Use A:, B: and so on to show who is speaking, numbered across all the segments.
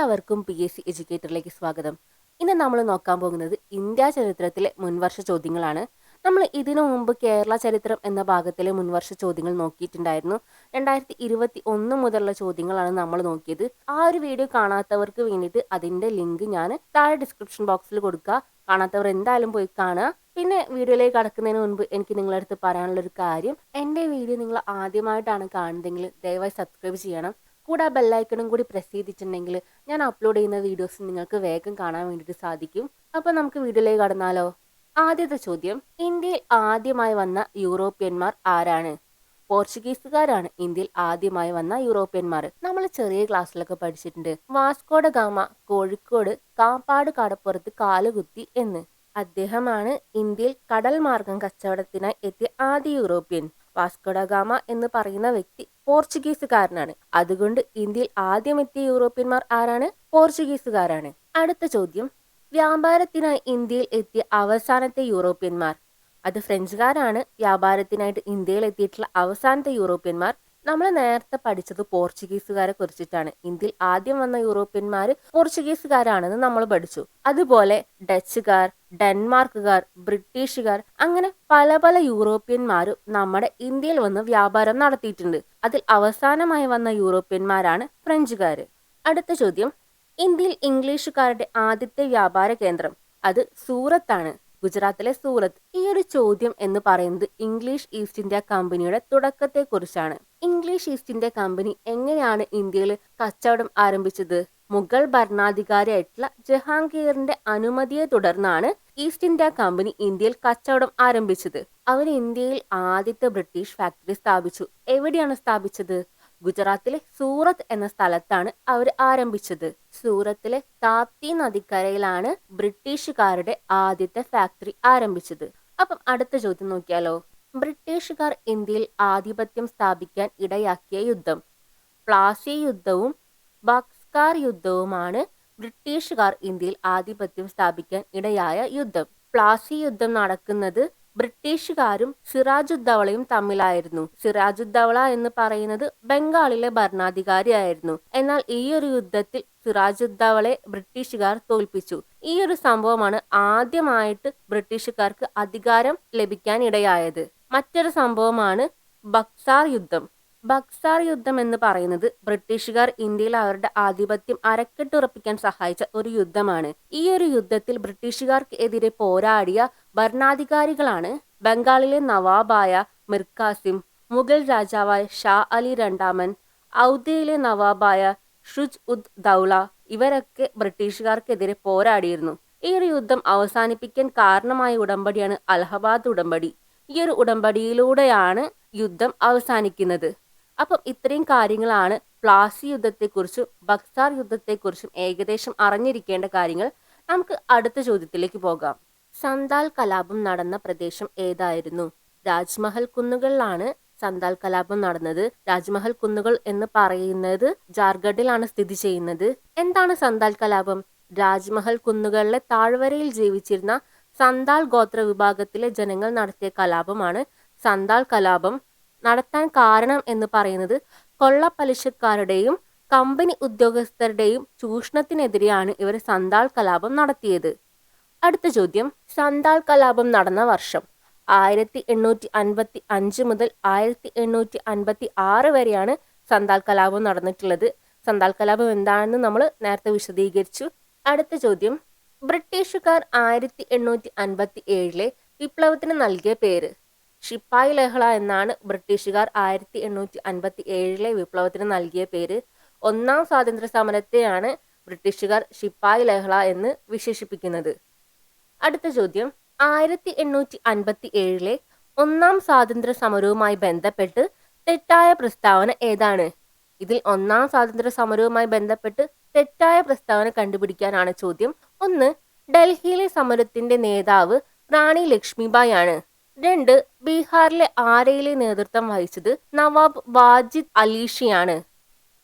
A: എല്ലാവർക്കും PSC എഡ്യൂക്കേറ്ററിലേക്ക് സ്വാഗതം. ഇന്ന് നമ്മൾ നോക്കാൻ പോകുന്നത് ഇന്ത്യ ചരിത്രത്തിലെ മുൻവർഷ ചോദ്യങ്ങളാണ്. നമ്മൾ ഇതിനു മുമ്പ് കേരള ചരിത്രം എന്ന ഭാഗത്തിലെ മുൻവർഷ ചോദ്യങ്ങൾ നോക്കിയിട്ടുണ്ടായിരുന്നു. 2021 മുതലുള്ള ചോദ്യങ്ങളാണ് നമ്മൾ നോക്കിയത്. ആ ഒരു വീഡിയോ കാണാത്തവർക്ക് വേണ്ടിയിട്ട് അതിൻ്റെ ലിങ്ക് ഞാൻ താഴെ ഡിസ്ക്രിപ്ഷൻ ബോക്സിൽ കൊടുക്കുക. കാണാത്തവർ എന്തായാലും പോയി കാണുക. പിന്നെ വീഡിയോയിലേക്ക് കടക്കുന്നതിന് മുൻപ് എനിക്ക് നിങ്ങളുടെ അടുത്ത് പറയാനുള്ളൊരു കാര്യം, എൻ്റെ വീഡിയോ നിങ്ങൾ ആദ്യമായിട്ടാണ് കാണുന്നതെങ്കിൽ ദയവായി സബ്സ്ക്രൈബ് ചെയ്യണം. കൂടെ ആ ബെല്ലൈക്കണും കൂടി പ്രസ് ചെയ്തിട്ടുണ്ടെങ്കിൽ ഞാൻ അപ്ലോഡ് ചെയ്യുന്ന വീഡിയോസ് നിങ്ങൾക്ക് വേഗം കാണാൻ വേണ്ടിയിട്ട് സാധിക്കും. അപ്പോൾ നമുക്ക് വീഡിയോയിലേക്ക് കടന്നാലോ. ആദ്യത്തെ ചോദ്യം, ഇന്ത്യയിൽ ആദ്യമായി വന്ന യൂറോപ്യന്മാർ ആരാണ്? പോർച്ചുഗീസുകാരാണ് ഇന്ത്യയിൽ ആദ്യമായി വന്ന യൂറോപ്യന്മാർ. നമ്മൾ ചെറിയ ക്ലാസ്സിലൊക്കെ പഠിച്ചിട്ടുണ്ട്, വാസ്കോഡ ഗാമ കോഴിക്കോട് കാപ്പാട് കടപ്പുറത്ത് കാലുകുത്തി എന്ന്. അദ്ദേഹമാണ് ഇന്ത്യയിൽ കടൽ മാർഗം കച്ചവടത്തിനായി എത്തിയ ആദ്യ യൂറോപ്യൻ. വാസ്കോഡ ഗാമ എന്ന് പറയുന്ന വ്യക്തി പോർച്ചുഗീസുകാരനാണ്. അതുകൊണ്ട് ഇന്ത്യയിൽ ആദ്യം എത്തിയ യൂറോപ്യന്മാർ ആരാണ്? പോർച്ചുഗീസുകാരാണ്. അടുത്ത ചോദ്യം, വ്യാപാരത്തിനായി ഇന്ത്യയിൽ എത്തിയ അവസാനത്തെ യൂറോപ്യന്മാർ. അത് ഫ്രഞ്ചുകാരാണ് വ്യാപാരത്തിനായിട്ട് ഇന്ത്യയിൽ എത്തിയിട്ടുള്ള അവസാനത്തെ യൂറോപ്യന്മാർ. നമ്മൾ നേരത്തെ പഠിച്ചത് പോർച്ചുഗീസുകാരെ കുറിച്ചിട്ടാണ്. ഇന്ത്യയിൽ ആദ്യം വന്ന യൂറോപ്യന്മാർ പോർച്ചുഗീസുകാരാണെന്ന് നമ്മൾ പഠിച്ചു. അതുപോലെ ഡച്ചുകാർ, ഡെൻമാർക്കുകാർ, ബ്രിട്ടീഷുകാർ, അങ്ങനെ പല പല യൂറോപ്യന്മാരും നമ്മുടെ ഇന്ത്യയിൽ വന്ന് വ്യാപാരം നടത്തിയിട്ടുണ്ട്. അതിൽ അവസാനമായി വന്ന യൂറോപ്യന്മാരാണ് ഫ്രഞ്ചുകാര്. അടുത്ത ചോദ്യം, ഇന്ത്യയിൽ ഇംഗ്ലീഷുകാരുടെ ആദ്യത്തെ വ്യാപാര കേന്ദ്രം. അത് സൂറത്താണ്, ഗുജറാത്തിലെ സൂറത്ത്. ഈ ഒരു ചോദ്യം എന്ന് പറയുന്നത് ഇംഗ്ലീഷ് ഈസ്റ്റ് ഇന്ത്യ കമ്പനിയുടെ തുടക്കത്തെ കുറിച്ചാണ്. ഇംഗ്ലീഷ് ഈസ്റ്റ് ഇന്ത്യ കമ്പനി എങ്ങനെയാണ് ഇന്ത്യയിൽ കച്ചവടം ആരംഭിച്ചത്? മുഗൾ ഭരണാധികാരിയായിട്ടുള്ള ജഹാംഗീറിന്റെ അനുമതിയെ തുടർന്നാണ് ഈസ്റ്റ് ഇന്ത്യ കമ്പനി ഇന്ത്യയിൽ കച്ചവടം ആരംഭിച്ചത്. അവർ ഇന്ത്യയിൽ ആദ്യത്തെ ബ്രിട്ടീഷ് ഫാക്ടറി സ്ഥാപിച്ചു. എവിടെയാണ് സ്ഥാപിച്ചത്? ഗുജറാത്തിലെ സൂറത്ത് എന്ന സ്ഥലത്താണ് അവർ ആരംഭിച്ചത്. സൂറത്തിലെ താപ്തി നദിക്കരയിലാണ് ബ്രിട്ടീഷുകാരുടെ ആദ്യത്തെ ഫാക്ടറി ആരംഭിച്ചത്. അപ്പം അടുത്ത ചോദ്യം നോക്കിയാലോ. ബ്രിട്ടീഷുകാർ ഇന്ത്യയിൽ ആധിപത്യം സ്ഥാപിക്കാൻ ഇടയാക്കിയ യുദ്ധം. പ്ലാസി യുദ്ധവും ബക്സാർ യുദ്ധവുമാണ് ബ്രിട്ടീഷുകാർ ഇന്ത്യയിൽ ആധിപത്യം സ്ഥാപിക്കാൻ ഇടയായ യുദ്ധം. പ്ലാസി യുദ്ധം നടക്കുന്നത് ബ്രിട്ടീഷുകാരും സിറാജുദ്ദൗളയും തമ്മിലായിരുന്നു. സിറാജുദ്ദൗള എന്ന് പറയുന്നത് ബംഗാളിലെ ഭരണാധികാരിയായിരുന്നു. എന്നാൽ ഈ ഒരു യുദ്ധത്തിൽ സിറാജുദ്ദൗളയെ ബ്രിട്ടീഷുകാർ തോൽപ്പിച്ചു. ഈ ഒരു സംഭവമാണ് ആദ്യമായിട്ട് ബ്രിട്ടീഷുകാർക്ക് അധികാരം ലഭിക്കാൻ ഇടയായത്. മറ്റൊരു സംഭവമാണ് ബക്സാർ യുദ്ധം. ബക്സാർ യുദ്ധം എന്ന് പറയുന്നത് ബ്രിട്ടീഷുകാർ ഇന്ത്യയിൽ അവരുടെ ആധിപത്യം അരക്കെട്ടുറപ്പിക്കാൻ സഹായിച്ച ഒരു യുദ്ധമാണ്. ഈ ഒരു യുദ്ധത്തിൽ ബ്രിട്ടീഷുകാർക്ക് എതിരെ പോരാടിയ ഭരണാധികാരികളാണ് ബംഗാളിലെ നവാബായ മിർ ഖാസിം, മുഗൾ രാജാവായ ഷാ അലി രണ്ടാമൻ, ഔധയിലെ നവാബായ ഷുജ് ഉദ് ദൗള. ഇവരൊക്കെ ബ്രിട്ടീഷുകാർക്കെതിരെ പോരാടിയിരുന്നു. ഈ ഒരു യുദ്ധം അവസാനിപ്പിക്കാൻ കാരണമായ ഉടമ്പടിയാണ് അലഹബാദ് ഉടമ്പടി. ഈ ഒരു ഉടമ്പടിയിലൂടെയാണ് യുദ്ധം അവസാനിക്കുന്നത്. അപ്പം ഇത്രയും കാര്യങ്ങളാണ് പ്ലാസി യുദ്ധത്തെക്കുറിച്ചും ബക്സാർ യുദ്ധത്തെക്കുറിച്ചും ഏകദേശം അറിഞ്ഞിരിക്കേണ്ട കാര്യങ്ങൾ. നമുക്ക് അടുത്ത ചോദ്യത്തിലേക്ക് പോകാം. സന്താൽ കലാപം നടന്ന പ്രദേശം ഏതായിരുന്നു? രാജ്മഹൽ കുന്നുകളിലാണ് സന്താൽ കലാപം നടന്നത്. രാജ്മഹൽ കുന്നുകൾ എന്ന് പറയുന്നത് ജാർഖണ്ഡിലാണ് സ്ഥിതി ചെയ്യുന്നത്. എന്താണ് സന്താൽ കലാപം? രാജ്മഹൽ കുന്നുകളിലെ താഴ്വരയിൽ ജീവിച്ചിരുന്ന സന്താൽ ഗോത്ര വിഭാഗത്തിലെ ജനങ്ങൾ നടത്തിയ കലാപമാണ് സന്താൽ കലാപം. നടത്താൻ കാരണം എന്ന് പറയുന്നത് കൊള്ളപ്പലിശക്കാരുടെയും കമ്പനി ഉദ്യോഗസ്ഥരുടെയും ചൂഷണത്തിനെതിരെയാണ് ഇവർ സന്താൽ കലാപം നടത്തിയത്. അടുത്ത ചോദ്യം, സന്താൽ കലാപം നടന്ന വർഷം. 1855 മുതൽ 1856 വരെയാണ് സന്താൽ കലാപം നടന്നിട്ടുള്ളത്. സന്താൽ കലാപം എന്താണെന്ന് നമ്മൾ നേരത്തെ വിശദീകരിച്ചു. അടുത്ത ചോദ്യം, ബ്രിട്ടീഷുകാർ 1857 വിപ്ലവത്തിന് നൽകിയ പേര്. ശിപ്പായി ലഹള എന്നാണ് ബ്രിട്ടീഷുകാർ 1857 വിപ്ലവത്തിന് നൽകിയ പേര്. ഒന്നാം സ്വാതന്ത്ര്യ സമരത്തെയാണ് ബ്രിട്ടീഷുകാർ ശിപ്പായി ലഹള എന്ന് വിശേഷിപ്പിക്കുന്നത്. അടുത്ത ചോദ്യം, 1857 ഒന്നാം സ്വാതന്ത്ര്യ സമരവുമായി ബന്ധപ്പെട്ട് തെറ്റായ പ്രസ്താവന ഏതാണ്? ഇതിൽ ഒന്നാം സ്വാതന്ത്ര്യ സമരവുമായി ബന്ധപ്പെട്ട് തെറ്റായ പ്രസ്താവന കണ്ടുപിടിക്കാനാണ് ചോദ്യം. 1. ഡൽഹിയിലെ സമരത്തിന്റെ നേതാവ് റാണി ലക്ഷ്മിബായി ആണ്. 2. ബീഹാറിലെ ആരയിലെ നേതൃത്വം വഹിച്ചത് നവാബ് വാജിദ് അലിഷിയാണ്.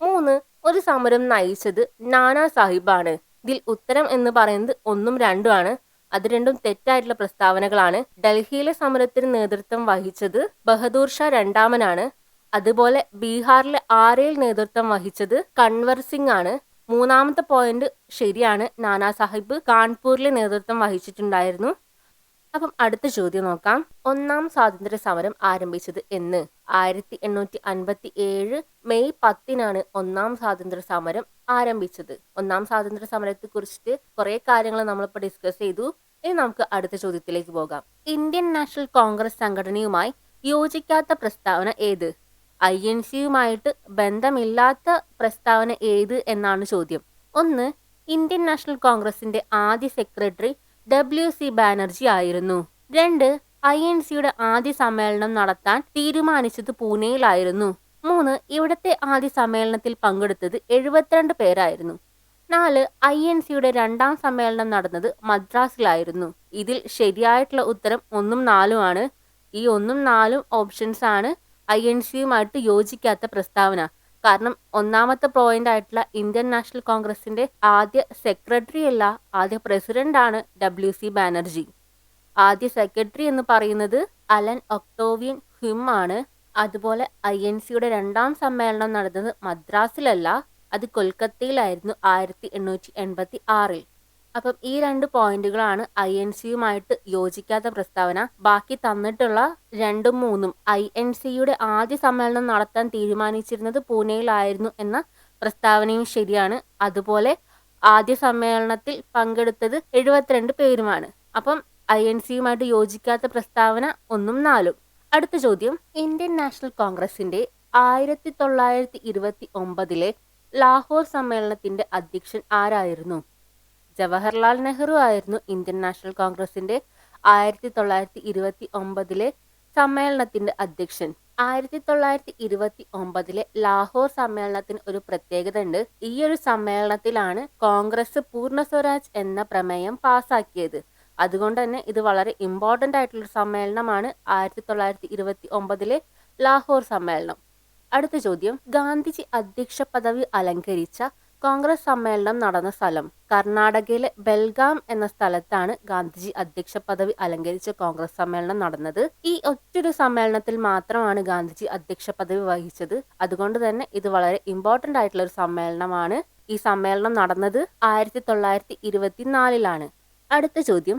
A: 3. ഒരു സമരം നയിച്ചത് നാനാ സാഹിബാണ്. ഇതിൽ ഉത്തരം എന്ന് പറയുന്നത് 1ഉം 2ഉം ആണ്. അത് രണ്ടും തെറ്റായിട്ടുള്ള പ്രസ്താവനകളാണ്. ഡൽഹിയിലെ സമരത്തിന് നേതൃത്വം വഹിച്ചത് ബഹദൂർ ഷാ രണ്ടാമനാണ്. അതുപോലെ ബീഹാറിലെ ആരയിൽ നേതൃത്വം വഹിച്ചത് കൺവർ സിംഗ് ആണ്. മൂന്നാമത്തെ പോയിന്റ് ശരിയാണ്. നാനാ സാഹിബ് കാൺപൂരിൽ നേതൃത്വം വഹിച്ചിട്ടുണ്ടായിരുന്നു. അപ്പം അടുത്ത ചോദ്യം നോക്കാം. ഒന്നാം സ്വാതന്ത്ര്യ സമരം ആരംഭിച്ചത് എന്ന്? 1857 മെയ് 10 ഒന്നാം സ്വാതന്ത്ര്യ സമരം ആരംഭിച്ചത്. ഒന്നാം സ്വാതന്ത്ര്യ സമരത്തെ കുറിച്ചിട്ട് കുറെ കാര്യങ്ങൾ നമ്മളിപ്പോൾ ഡിസ്കസ് ചെയ്തു. ഇനി നമുക്ക് അടുത്ത ചോദ്യത്തിലേക്ക് പോകാം. ഇന്ത്യൻ നാഷണൽ കോൺഗ്രസ് സംഘടനയുമായി യോജിക്കാത്ത പ്രസ്താവന ഏത്? INC-യുമായിട്ട് ബന്ധമില്ലാത്ത പ്രസ്താവന ഏത് എന്നാണ് ചോദ്യം. ഒന്ന്, ഇന്ത്യൻ നാഷണൽ കോൺഗ്രസിന്റെ ആദ്യ സെക്രട്ടറി WC ബാനർജി ആയിരുന്നു. 2, INC-യുടെ ആദ്യ സമ്മേളനം നടത്താൻ തീരുമാനിച്ചത് പൂനെയിലായിരുന്നു. 3, ഇവിടത്തെ ആദ്യ സമ്മേളനത്തിൽ പങ്കെടുത്തത് 72 പേരായിരുന്നു. 4, INC-യുടെ രണ്ടാം സമ്മേളനം നടന്നത് മദ്രാസിലായിരുന്നു. ഇതിൽ ശരിയായിട്ടുള്ള ഉത്തരം 1ഉം 4ഉം ആണ്. ഈ 1ഉം 4ഉം ഓപ്ഷൻസ് ആണ് INC-യുമായിട്ട് യോജിക്കാത്ത പ്രസ്താവന. കാരണം ഒന്നാമത്തെ പോയിന്റ് ആയിട്ടുള്ള ഇന്ത്യൻ നാഷണൽ കോൺഗ്രസിന്റെ ആദ്യ സെക്രട്ടറി അല്ല, ആദ്യ പ്രസിഡന്റ് ആണ് WC ബാനർജി. ആദ്യ സെക്രട്ടറി എന്ന് പറയുന്നത് അലൻ ഒക്ടോവിയൻ ഹ്യൂം ആണ്. അതുപോലെ INC-യുടെ രണ്ടാം സമ്മേളനം നടന്നത് മദ്രാസിലല്ല, അത് കൊൽക്കത്തയിലായിരുന്നു 1886. അപ്പം ഈ 2 പോയിന്റുകളാണ് INC-യുമായിട്ട് യോജിക്കാത്ത പ്രസ്താവന. ബാക്കി തന്നിട്ടുള്ള 2ഉം 3ഉം INC-യുടെ ആദ്യ സമ്മേളനം നടത്താൻ തീരുമാനിച്ചിരുന്നത് പൂനെയിലായിരുന്നു എന്ന പ്രസ്താവനയും ശരിയാണ്. അതുപോലെ ആദ്യ സമ്മേളനത്തിൽ പങ്കെടുത്തത് 72 പേരുമാണ്. അപ്പം INC-യുമായിട്ട് യോജിക്കാത്ത പ്രസ്താവന 1ഉം 4ഉം. അടുത്ത ചോദ്യം. ഇന്ത്യൻ നാഷണൽ കോൺഗ്രസിന്റെ 1929 ലാഹോർ സമ്മേളനത്തിന്റെ അധ്യക്ഷൻ ആരായിരുന്നു? ജവഹർലാൽ നെഹ്റു ആയിരുന്നു ഇന്ത്യൻ നാഷണൽ കോൺഗ്രസിന്റെ 1929 സമ്മേളനത്തിന്റെ അധ്യക്ഷൻ. 1929 ലാഹോർ സമ്മേളനത്തിന് ഒരു പ്രത്യേകത ഉണ്ട്. ഈ ഒരു സമ്മേളനത്തിലാണ് കോൺഗ്രസ് പൂർണ്ണ സ്വരാജ് എന്ന പ്രമേയം പാസാക്കിയത്. അതുകൊണ്ട് തന്നെ ഇത് വളരെ ഇമ്പോർട്ടന്റ് ആയിട്ടുള്ള സമ്മേളനമാണ് 1929 ലാഹോർ സമ്മേളനം. അടുത്ത ചോദ്യം. ഗാന്ധിജി അധ്യക്ഷ പദവി അലങ്കരിച്ച കോൺഗ്രസ് സമ്മേളനം നടന്ന സ്ഥലം? കർണാടകയിലെ ബെൽഗാം എന്ന സ്ഥലത്താണ് ഗാന്ധിജി അധ്യക്ഷ പദവി അലങ്കരിച്ച കോൺഗ്രസ് സമ്മേളനം നടന്നത്. ഈ ഒറ്റൊരു സമ്മേളനത്തിൽ മാത്രമാണ് ഗാന്ധിജി അധ്യക്ഷ പദവി വഹിച്ചത്. അതുകൊണ്ട് തന്നെ ഇത് വളരെ ഇമ്പോർട്ടന്റ് ആയിട്ടുള്ള ഒരു സമ്മേളനമാണ്. ഈ സമ്മേളനം നടന്നത് 1924 അടുത്ത ചോദ്യം.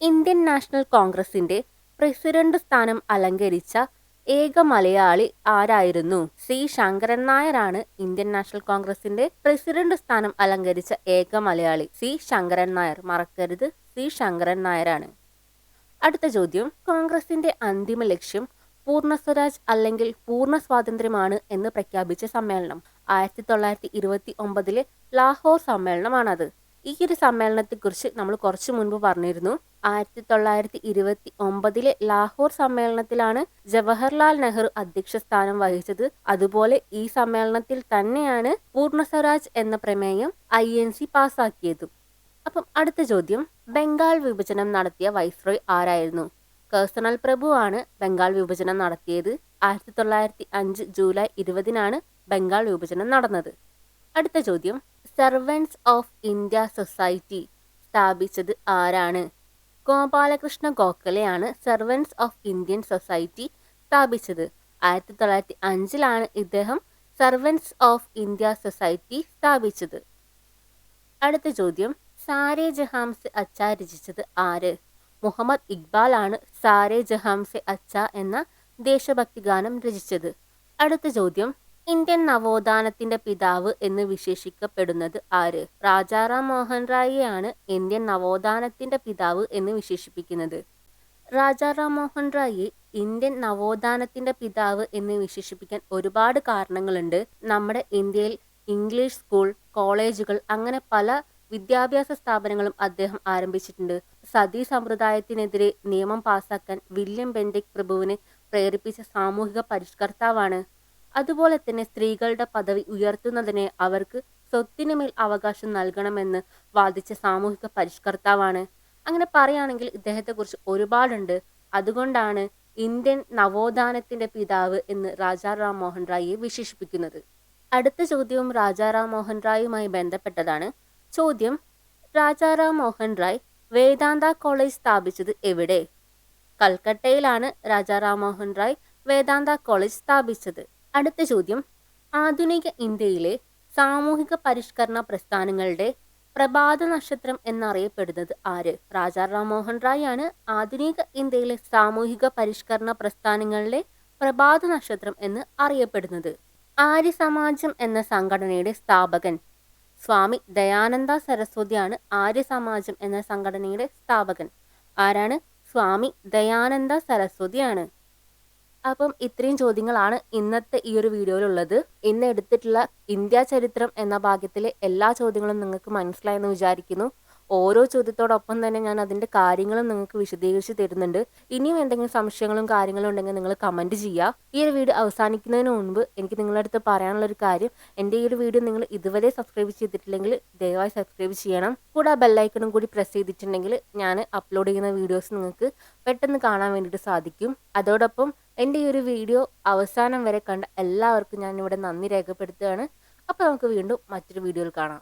A: ഇന്ത്യൻ നാഷണൽ കോൺഗ്രസിന്റെ പ്രസിഡന്റ് സ്ഥാനം അലങ്കരിച്ച ഏക മലയാളി ആരായിരുന്നു? C. ശങ്കരൻ നായരാണ് ഇന്ത്യൻ നാഷണൽ കോൺഗ്രസിന്റെ പ്രസിഡന്റ് സ്ഥാനം അലങ്കരിച്ച ഏക മലയാളി. C. ശങ്കരൻ നായർ. മറക്കരുത്, C. ശങ്കരൻ നായരാണ്. അടുത്ത ചോദ്യം. കോൺഗ്രസിന്റെ അന്തിമ ലക്ഷ്യം പൂർണ്ണ സ്വരാജ് അല്ലെങ്കിൽ പൂർണ്ണ സ്വാതന്ത്ര്യമാണ് എന്ന് പ്രഖ്യാപിച്ച സമ്മേളനം? 1929 ലാഹോർ സമ്മേളനമാണത്. ഈ ഒരു സമ്മേളനത്തെക്കുറിച്ച് നമ്മൾ കുറച്ചു മുൻപ് പറഞ്ഞിരുന്നു. 1929 ലാഹോർ സമ്മേളനത്തിലാണ് ജവഹർലാൽ നെഹ്റു അധ്യക്ഷ സ്ഥാനം വഹിച്ചത്. അതുപോലെ ഈ സമ്മേളനത്തിൽ തന്നെയാണ് പൂർണ്ണ സ്വരാജ് എന്ന പ്രമേയം INC പാസാക്കിയതും. അപ്പം അടുത്ത ചോദ്യം. ബംഗാൾ വിഭജനം നടത്തിയ വൈസ്രോയ് ആരായിരുന്നു? കേഴ്സണൽ പ്രഭു ആണ് ബംഗാൾ വിഭജനം നടത്തിയത്. 1905 ജൂലൈ 20 ബംഗാൾ വിഭജനം നടന്നത്. അടുത്ത ചോദ്യം. സർവൻസ് ഓഫ് ഇന്ത്യ സൊസൈറ്റി സ്ഥാപിച്ചത് ആരാണ്? ഗോപാലകൃഷ്ണ ഗോഖലെയാണ് സർവൻസ് ഓഫ് ഇന്ത്യൻ സൊസൈറ്റി സ്ഥാപിച്ചത്. 1905 ഇദ്ദേഹം സർവൻസ് ഓഫ് ഇന്ത്യ സൊസൈറ്റി സ്ഥാപിച്ചത്. അടുത്ത ചോദ്യം. സാരേ ജഹാം സെ അച്ഛാ രചിച്ചത് ആര്? മുഹമ്മദ് ഇക്ബാൽ ആണ് സാരേ ജഹാം സെ അച്ഛാ എന്ന ദേശഭക്തി ഗാനം രചിച്ചത്. അടുത്ത ചോദ്യം. ഇന്ത്യൻ നവോത്ഥാനത്തിന്റെ പിതാവ് എന്ന് വിശേഷിക്കപ്പെടുന്നത് ആര്? രാജാറാം മോഹൻ റായിയാണ് ഇന്ത്യൻ നവോത്ഥാനത്തിന്റെ പിതാവ് എന്ന് വിശേഷിപ്പിക്കുന്നത്. രാജാറാം മോഹൻ റായിയെ ഇന്ത്യൻ നവോത്ഥാനത്തിന്റെ പിതാവ് എന്ന് വിശേഷിപ്പിക്കാൻ ഒരുപാട് കാരണങ്ങളുണ്ട്. നമ്മുടെ ഇന്ത്യയിൽ ഇംഗ്ലീഷ് സ്കൂൾ, കോളേജുകൾ, അങ്ങനെ പല വിദ്യാഭ്യാസ സ്ഥാപനങ്ങളും അദ്ദേഹം ആരംഭിച്ചിട്ടുണ്ട്. സതി സമ്പ്രദായത്തിനെതിരെ നിയമം പാസാക്കാൻ വില്യം ബെന്റിക് പ്രഭുവിനെ പ്രേരിപ്പിച്ച സാമൂഹിക പരിഷ്കർത്താവാണ്. അതുപോലെ തന്നെ സ്ത്രീകളുടെ പദവി ഉയർത്തുന്നതിന് അവർക്ക് സ്വത്തിനുമേൽ അവകാശം നൽകണമെന്ന് വാദിച്ച സാമൂഹിക പരിഷ്കർത്താവാണ്. അങ്ങനെ പറയുകയാണെങ്കിൽ ഇദ്ദേഹത്തെക്കുറിച്ച് ഒരുപാടുണ്ട്. അതുകൊണ്ടാണ് ഇന്ത്യൻ നവോത്ഥാനത്തിന്റെ പിതാവ് എന്ന് രാജാറാം മോഹൻ റായിയെ വിശേഷിപ്പിക്കുന്നത്. അടുത്ത ചോദ്യവും രാജാറാം മോഹൻ റായിയുമായി ബന്ധപ്പെട്ടതാണ്. ചോദ്യം. രാജാറാം മോഹൻ റായ് വേദാന്ത കോളേജ് സ്ഥാപിച്ചത് എവിടെ? കൽക്കട്ടയിലാണ് രാജാറാം മോഹൻ റായ് വേദാന്ത കോളേജ് സ്ഥാപിച്ചത്. അടുത്ത ചോദ്യം. ആധുനിക ഇന്ത്യയിലെ സാമൂഹിക പരിഷ്കരണ പ്രസ്ഥാനങ്ങളുടെ പ്രഭാത നക്ഷത്രം എന്നറിയപ്പെടുന്നത് ആര്? രാജാ റാം മോഹൻ റായ് ആണ് ആധുനിക ഇന്ത്യയിലെ സാമൂഹിക പരിഷ്കരണ പ്രസ്ഥാനങ്ങളിലെ പ്രഭാത നക്ഷത്രം എന്ന് അറിയപ്പെടുന്നത്. ആര്യ സമാജം എന്ന സംഘടനയുടെ സ്ഥാപകൻ സ്വാമി ദയാനന്ദ സരസ്വതിയാണ്. ആര്യ സമാജം എന്ന സംഘടനയുടെ സ്ഥാപകൻ ആരാണ്? സ്വാമി ദയാനന്ദ സരസ്വതിയാണ്. അപ്പം ഇത്രയും ചോദ്യങ്ങളാണ് ഇന്നത്തെ ഈ ഒരു വീഡിയോയിലുള്ളത്. ഇന്ന് എടുത്തിട്ടുള്ള ഇന്ത്യ ചരിത്രം എന്ന ഭാഗത്തിലെ എല്ലാ ചോദ്യങ്ങളും നിങ്ങൾക്ക് മനസ്സിലായെന്ന് വിചാരിക്കുന്നു. ഓരോ ചോദ്യത്തോടൊപ്പം തന്നെ ഞാൻ അതിൻ്റെ കാര്യങ്ങളും നിങ്ങൾക്ക് വിശദീകരിച്ച് തരുന്നുണ്ട്. ഇനിയും എന്തെങ്കിലും സംശയങ്ങളും കാര്യങ്ങളും ഉണ്ടെങ്കിൽ നിങ്ങൾ കമൻറ്റ് ചെയ്യുക. ഈ ഒരു വീഡിയോ അവസാനിക്കുന്നതിന് മുൻപ് എനിക്ക് നിങ്ങളുടെ അടുത്ത് പറയാനുള്ളൊരു കാര്യം, എൻ്റെ ഈ ഒരു വീഡിയോ നിങ്ങൾ ഇതുവരെ സബ്സ്ക്രൈബ് ചെയ്തിട്ടില്ലെങ്കിൽ ദയവായി സബ്സ്ക്രൈബ് ചെയ്യണം. കൂടെ ആ ബെല്ലൈക്കണും കൂടി പ്രസ് ചെയ്തിട്ടുണ്ടെങ്കിൽ ഞാൻ അപ്ലോഡ് ചെയ്യുന്ന വീഡിയോസ് നിങ്ങൾക്ക് പെട്ടെന്ന് കാണാൻ വേണ്ടിയിട്ട് സാധിക്കും. അതോടൊപ്പം എൻ്റെ ഈ ഒരു വീഡിയോ അവസാനം വരെ കണ്ട എല്ലാവർക്കും ഞാനിവിടെ നന്ദി രേഖപ്പെടുത്തുകയാണ്. അപ്പോൾ നമുക്ക് വീണ്ടും മറ്റൊരു വീഡിയോയിൽ കാണാം.